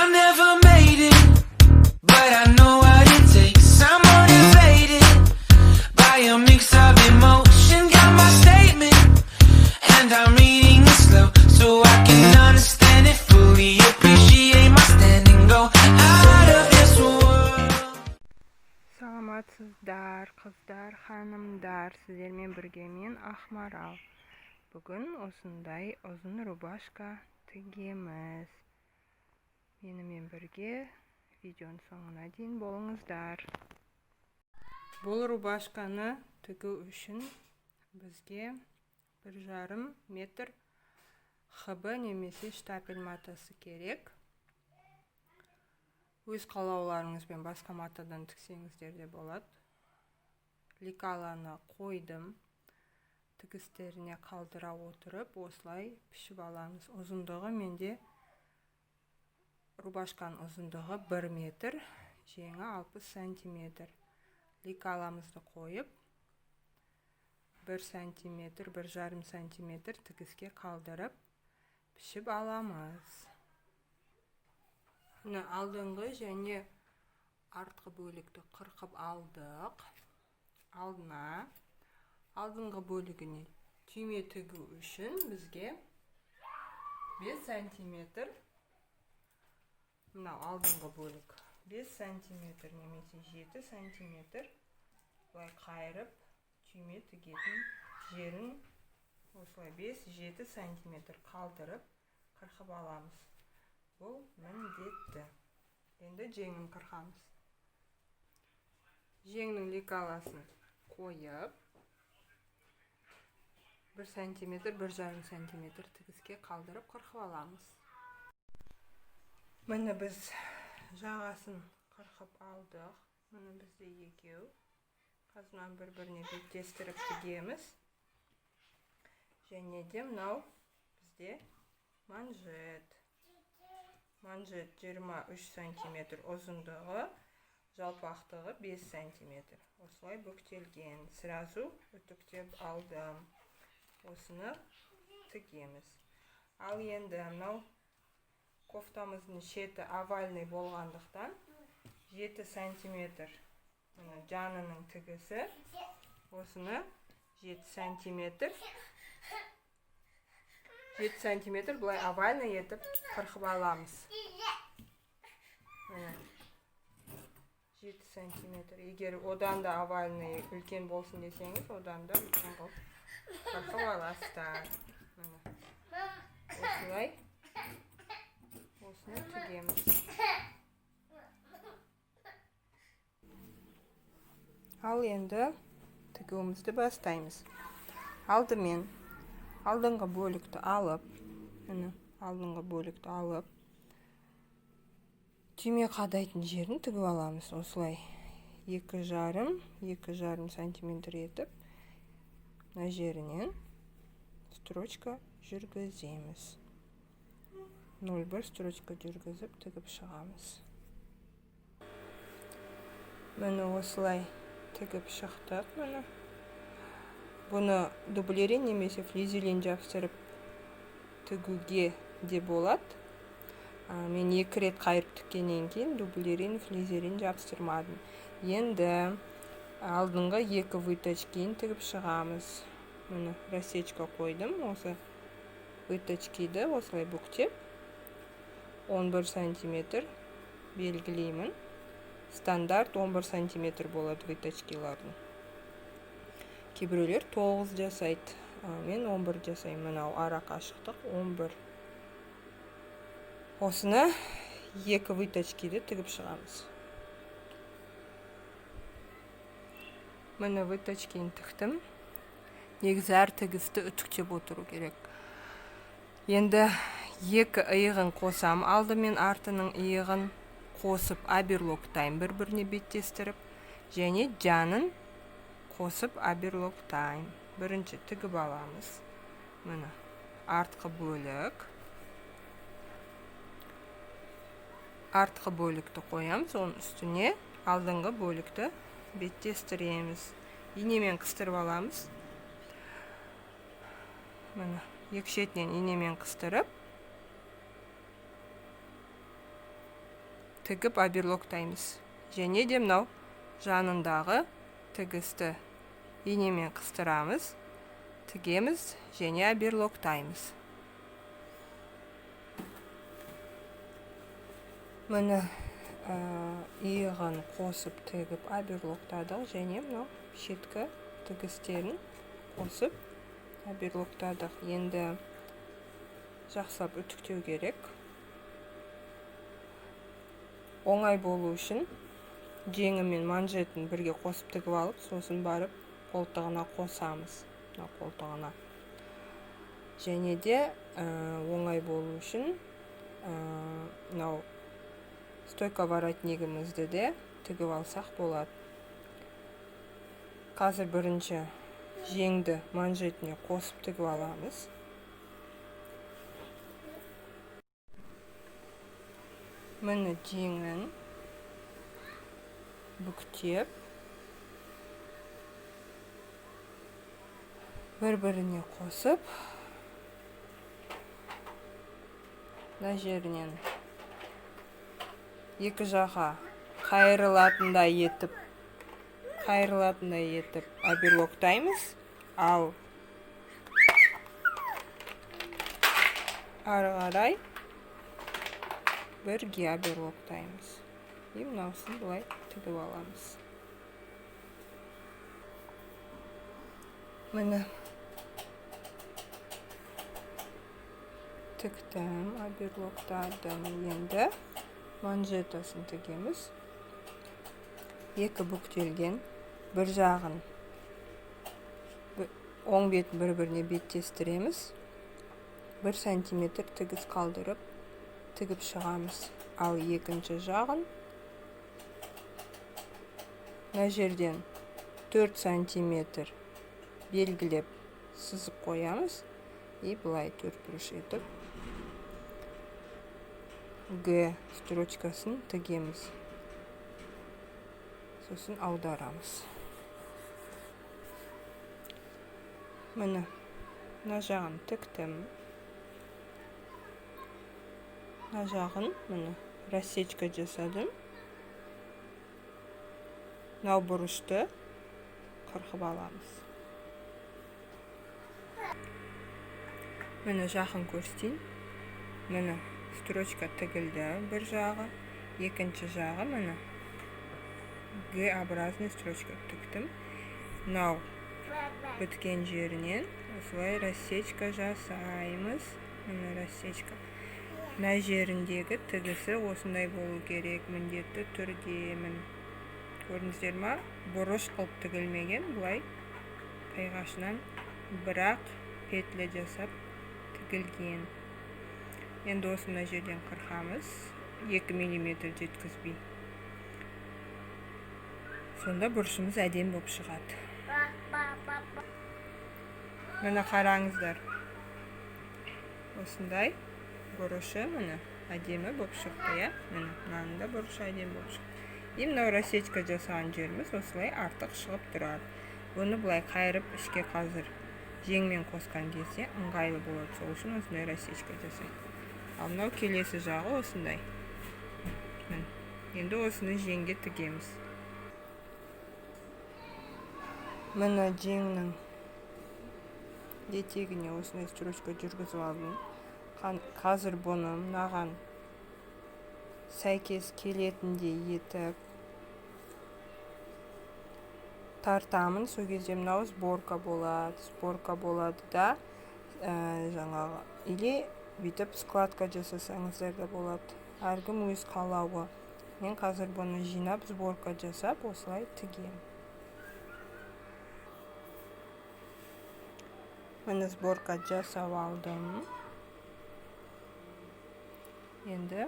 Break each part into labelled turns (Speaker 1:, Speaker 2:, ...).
Speaker 1: I never made it, but I know what it takes. I'm motivated by a mix of emotion. Got my statement, and I'm reading it slow so I can understand it fully. Appreciate my standing, go out of this world.
Speaker 2: Саламатсыздар, қыздар, ханымдар, сіздермен бірге мен Ақмарал. Бүгін осындай ұзын рубашка тігеміз. Менімен бірге видеоның соңына дейін болыңыздар. Бұл рубашканы тігу үшін бізге 1,5 метр хб немесе штапель матасы керек. Өз қалауларыңызбен басқа матадан тіксеңіздер де болады. Лекаланы қойдым. Тігістеріне қалдыра отырып, осылай пішіп аламыз. Ұзындығы менде рубашканың ұзындығы 1 метр, жеңі 60 сантиметр. Лекаламызды қойып, 1 сантиметр, 1,5 сантиметр тігіске қалдырып, пішіп аламыз. Алдыңғы және артқы бөлікті қырқып алдық. Алдыңғы бөлігіне түйме тігу үшін бізге 5 сантиметр, алдыңғы бөлік 5 сантиметр немесе 7 сантиметр бұлай қайырып түйме тігетін жерін осылай 5-7 сантиметр қалдырып қырқып аламыз. Бұл міндетті. Енді жеңін қырқамыз. Жеңнің лекаласын қойып, 1 сантиметр, 1,5 сантиметр тігіске қалдырып қырқып аламыз. Міне біз жағасын қырқып алдық. Міне бізде екеу. Қазынан бір-біріне беттестіріп тігеміз. Және де мынау бізде манжет. Манжет 23 сантиметр ұзындығы, жалпақтығы 5 сантиметр. Осылай бүктелген. Сразу үтіктеп алдым. Осыны тігеміз. Ал енді мынау кофтамыздың шеті овальный болғандықтан 7 сантиметр жанының тігісі. Осыны 7 сантиметр бұлай овальный етіп қырқып аламыз. 7 сантиметр. Егер одан да овальный үлкен болсын десеңіз, одан да үлкен қылып қырқып аласыздар. Осылай осыны тігеміз. Ал енді тігуімізді бастаймыз. Алдымен алдыңғы бөлікті алып, түйме қадайтын жерін тігіп аламыз. Осылай 2,5 сантиметр етіп, мына жерінен строчка жүргіземіз. 0,1 строчка жүргізіп тігіп шығамыз. Міне осылай тігіп шықтық. Бұны дублерин немесе флизелин жапсырып тігуге де болады. Мен 2 рет қайырып тіккеннен кейін дублерин, флизелин жапсырмадым. Енді алдыңғы 2 выточкиін тігіп шығамыз. Мұны рассечка қойдым. Осы выточкиді осылай бүктеп 11 сантиметр белгілеймін. Стандарт 11 сантиметр болады выточкилардың. Кейбіреулер 9 жасайды. Мен 11 жасаймын. Мынау ара қашықтық 11. Осыны 2 выточкиді тігіп шығамыз. Міне выточкиін тіктім. Негізі әр тігісті үтіктеп отыру керек. Енді 2 иығын қосам. Алды мен артының иығын қосып аберлоктайм, бір-біріне беттестіріп, және жанын қосып аберлоктайм. Бірінші тігіп аламыз. Міне артқы бөлік. Артқы бөлікті қоямыз, оның үстіне алдыңғы бөлікті беттестіреміз. Инемен қыстырып аламыз. Міне екі шетінен инемен қыстырып, тігіп оберлоктаймыз. Және де мынау жанындағы тігісті инемен қыстырамыз, тігеміз және оберлоктаймыз. Міне иығын қосып тігіп оберлоктадық және мынау шеткі тігістерін қосып оберлоктадық. Енді жақсылап үтіктеу керек. Оңай болу үшін жеңі мен манжетін бірге қосып тігіп алып, сосын барып қолтығына қосамыз. Қолтығына. Және де оңай болу үшін мынау стойка воротнигімізді де тігіп алсақ болады. Қазір бірінші жеңді манжетіне қосып тігіп аламыз. Міне жеңін бүктеп, бір-біріне қосып, мына жерінен екі жаққа қайырылатындай етіп оберлоктаймыз, ал ары қарай бірге оберлоктаймыз. Мынаусын бұлай тігіп аламыз. Міне тіктім, оберлоктадым. Енді манжетасын тігеміз. Екі бүктелген, бір жағын оң бетін бір-біріне беттестіреміз. 1 сантиметр тігіс қалдырып тігіп шығамыз. Ал екінші жағын мына жерден 4 сантиметр белгілеп сызып қоямыз. Бұлай төртбұрыш етіп Г строчкасын тігеміз. Сосын аударамыз. Міне мына жағын тіктім. Мына жағын рассечка жасадым. Мынау бұрышты қырқып аламыз. Міне жақын көрсетейін. Міне строчка тігілді бір жағы, екінші жағы міне Г-образный строчка тіктім. Мынау біткен жерінен осылай рассечка жасаймыз. Міне рассечка. Мына жеріндегі тігісі осындай болу керек, міндетті түрде. Көрдіңіздер ма? Бұрыш қылып тігілмеген, бұлай қиғашынан бірақ петля жасап тігілген. Енді осына жерден қырқамыз, 2 мм жеткізбей. Сонда бұрышымыз әдем болып шығады. Міне қараңыздар. Осындай бұрышы міне әдемі болып шықты. Міне мынанда бұрышы әдем болып шықты. Мынау рассечка жасаған жеріміз осылай артық шығып тұрады. Бұны бұлай қайырып ішке қазір жеңмен қосқан кезде ыңғайлы болады. Сол үшін осындай рассечка жасайды. Ал мынау келесі жағы осындай. Енді осыны жеңге тігеміз. Міне жеңнің етегіне осындай строчка жүргізіп алдым. Қазір бұны мынаған сәйкес келетіндей етіп тартамын. Сол кезде мынау сборка болады да жаңағы или бүйтіп складка жасасаңыздар да болады. Әркім өз қалауы. Мен қазір бұны жинап сборка жасап осылай тігем. Міне сборка жасап алдым. Енді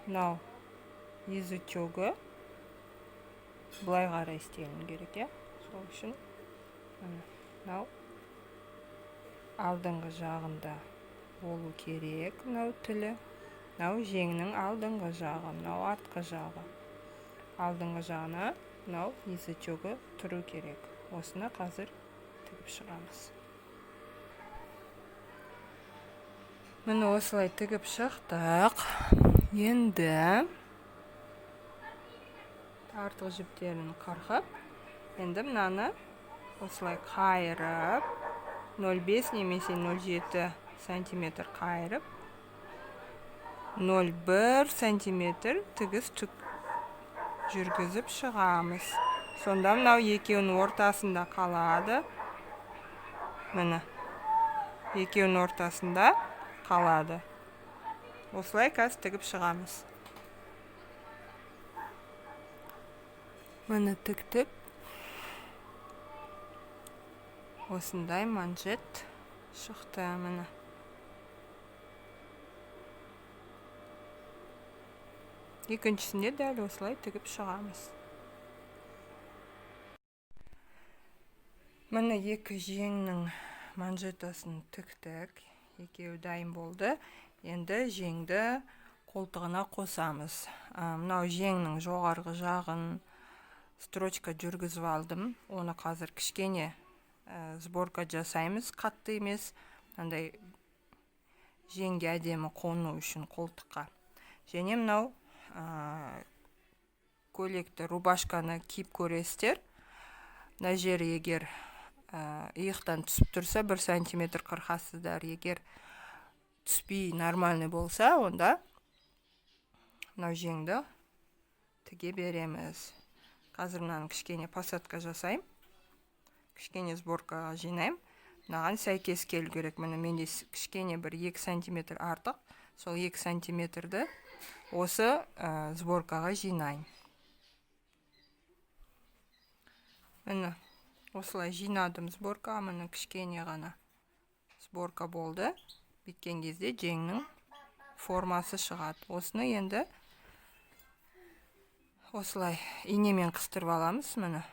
Speaker 2: мынау язычогы былай қарай істеуім керек. Сол үшін мынау алдыңғы жағында болу керек. Мынау тілі. Мынау жеңнің алдыңғы жағы, мынау артқы жағы. Алдыңғы жағына мынау язычогы тұру керек. Осыны қазір тігіп шығамыз. Міне осылай тігіп шықтық. Енді артық жіптерін қырқып, енді мынаны осылай қайырып, 0,5 немесе 0,7 сантиметр қайырып, 0,1 сантиметр тігіс жүргізіп шығамыз. Сонда мынау екеуінің ортасында қалады. Міне, екеуінің ортасында қалады. Осылай қазір тігіп шығамыз. Міне тіктік. Осындай манжет шықты. Міне. Екіншісінде дәл осылай тігіп шығамыз. Міне екі жеңнің манжетасын тіктік. Екеуі дайын болды. Енді жеңді қолтығына қосамыз. Мынау жеңнің жоғарғы жағын строчка жүргізіп алдым. Оны қазір кішкене сборка жасаймыз, қатты емес. Андай жеңге әдемі қону үшін қолтыққа. Және мынау көйлекті рубашканы киіп көресіздер. Мына жері егер иықтан түсіп тұрса 1 сантиметр қырқасыздар. Егер түспей нормальный болса, онда мынау жеңді тіге береміз. Қазір мынаны кішкене посадка жасайым. Кішкене сборкаға жинайым. Мынаған сәйкес келу керек. Міне менде кішкене бір 2 сантиметр артық. Сол 2 сантиметрді осы сборкаға жинайым. Міне осылай жинадым сборкаға. Міне кішкене ғана сборка болды. Біткен кезде жеңнің формасы шығады. Осыны енді осылай инемен қыстырып аламыз. Міне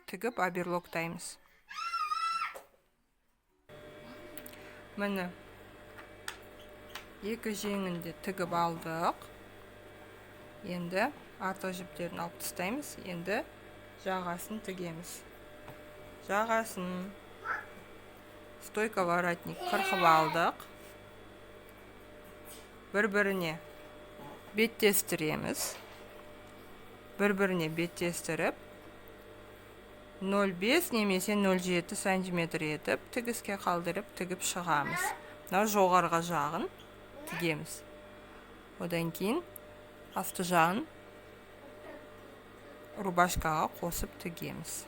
Speaker 2: тігіп оберлоктаймыз. Міне екі жеңінде тігіп алдық. Енді артық жіптерін алып тастаймыз. Енді жағасын тігеміз. Жағасын стойка воротник қырқып алдық. Бір-біріне беттестіреміз. Бір-біріне беттестіріп 0,5 немесе 0,7 сантиметр етіп тігіске қалдырып тігіп шығамыз. Мынау жоғарғы жағын тігеміз. Одан кейін асты жағын рубашкаға қосып тігеміз.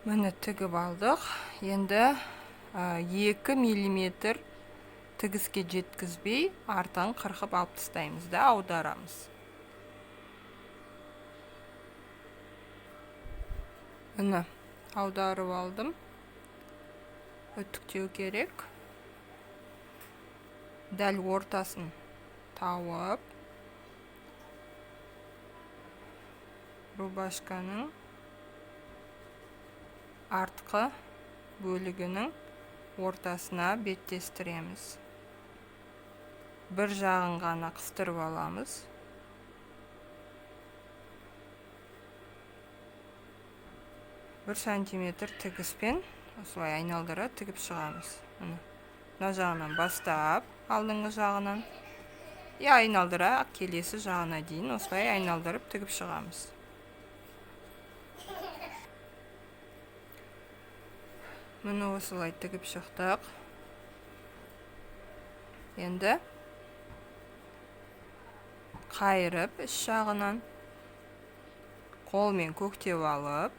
Speaker 2: Міне тігіп алдық. Енді 2 миллиметр тігіске жеткізбей артан қырқып алып тастаймыз да аударамыз. Міне аударып алдым. Үтіктеу керек. Дәл ортасын тауып рубашканың артқы бөлігінің ортасына беттестіреміз. Бір жағын ғана қыстырып аламыз. Бір сантиметр тігіспен осылай айналдыра тігіп шығамыз. Мына жағынан бастап, алдыңғы жағынан айналдыра келесі жағына дейін осылай айналдырып тігіп шығамыз. Міне осылай тігіп шықтық. Енді қайырып іш жағынан қолмен көктеп алып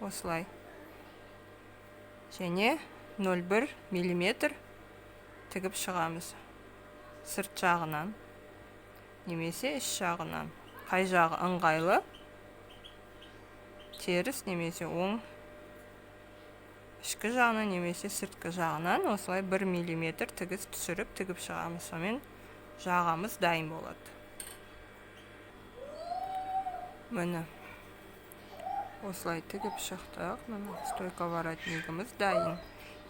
Speaker 2: осылай және 0,1 миллиметр тігіп шығамыз. Сырт жағынан немесе іш жағынан. Қай жағы ыңғайлы, теріс немесе оң ішкі жағынан немесе сыртқы жағынан осылай 1 миллиметр тігіс түсіріп тігіп шығамыз. Сонымен жағамыз дайын болады. Міне осылай тігіп шықтық. Міне стойка воротнигіміз дайын.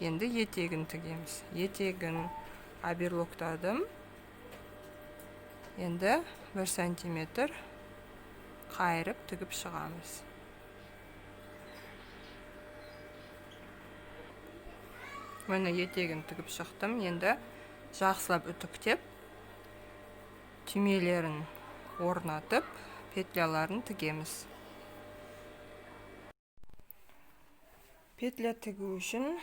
Speaker 2: Енді етегін тігеміз. Етегін оберлоктадым. Енді 1 сантиметр қайырып тігіп шығамыз. Міне етегін тігіп шықтым. Енді жақсылап үтіктеп, түймелерін орнатып, петляларын тігеміз. Петля тігу үшін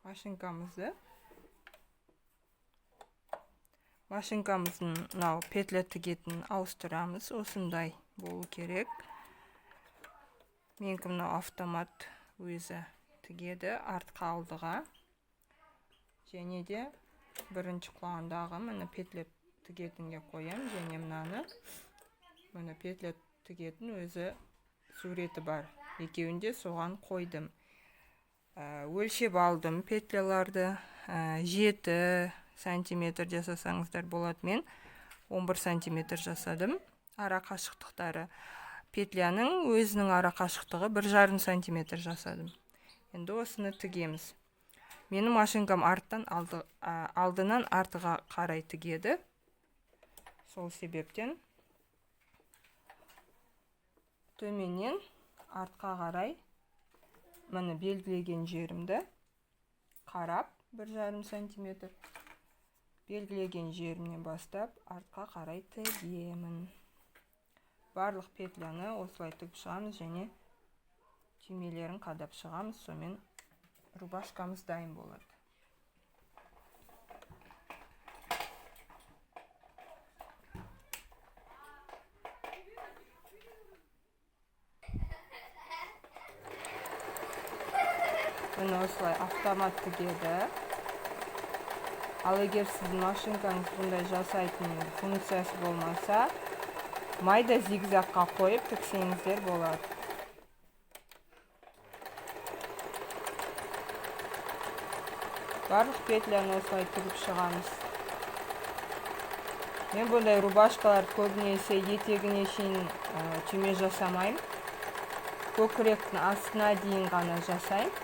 Speaker 2: машинкамыздың петля тігетін ауыстырамыз. Осындай болу керек. Менікі мынау автомат өзі тігеді артқа алдыға. Және де бірінші құлағындағы міне петля тігетінге қоям. Және мына петля тігетін өзі суреті бар. Екеуінде соған қойдым. Өлшеп алдым петляларды. 7 сантиметр жасасаңыздар болады. Мен 11 сантиметр жасадым. Ара қашықтықтары. Петляның өзінің ара қашықтығы 1,5 сантиметр жасадым. Енді осыны тігеміз. Менің машинкам алдынан артыға қарай тігеді. Сол себептен төменнен артқа қарай мені белгілеген жерімді қарап 1,5 сантиметр белгілеген жерімнен бастап артқа қарай тігемін. Барлық петляны осылай тігіп шығамыз және түймелерін қадап шығамыз. Сонымен рубашкамыз дайын болады. Міне осылай автомат тігеді. Ал егер сіздің машинкаңыз бұндай жасайтын функциясы болмаса, майда зигзагқа қойып тіксеңіздер болады. Барлық петляны осылай тігіп шығамыз. Мен бұндай рубашкалар көбінесе етегіне шейін түйме жасамайым. Көкіректің астына дейін ғана жасайым.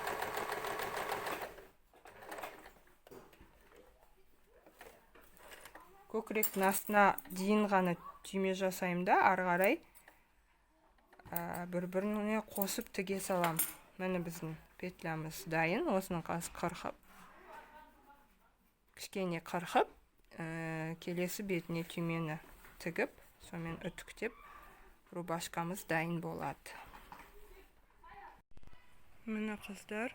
Speaker 2: Көкіректің астына дейін ғана түйме жасайым да, ары қарай бір-біріне қосып тіге салам. Міне біздің петлямыз дайын. Осының қырқып, кішкене қырқып, келесі бетіне түймені тігіп, сонымен үтіктеп, рубашкамыз дайын болады. Міне қыздар,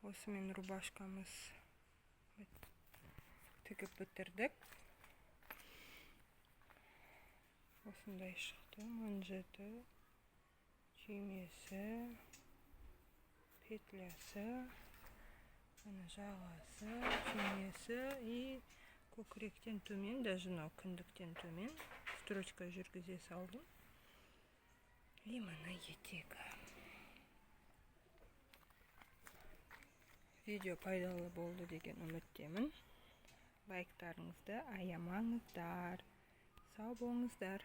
Speaker 2: осымен рубашкамыз тігіп бітірдік. Осындай шықты. Манжеті, түймесі, петлясы, жағасы, түймесі и көкіректен төмен, даже күндіктен төмен строчка жүргізе салдым. И мына етегі. Видео пайдалы болды деген үміттемін. Лайктарыңызды аямаңыздар. Сау болыңыздар.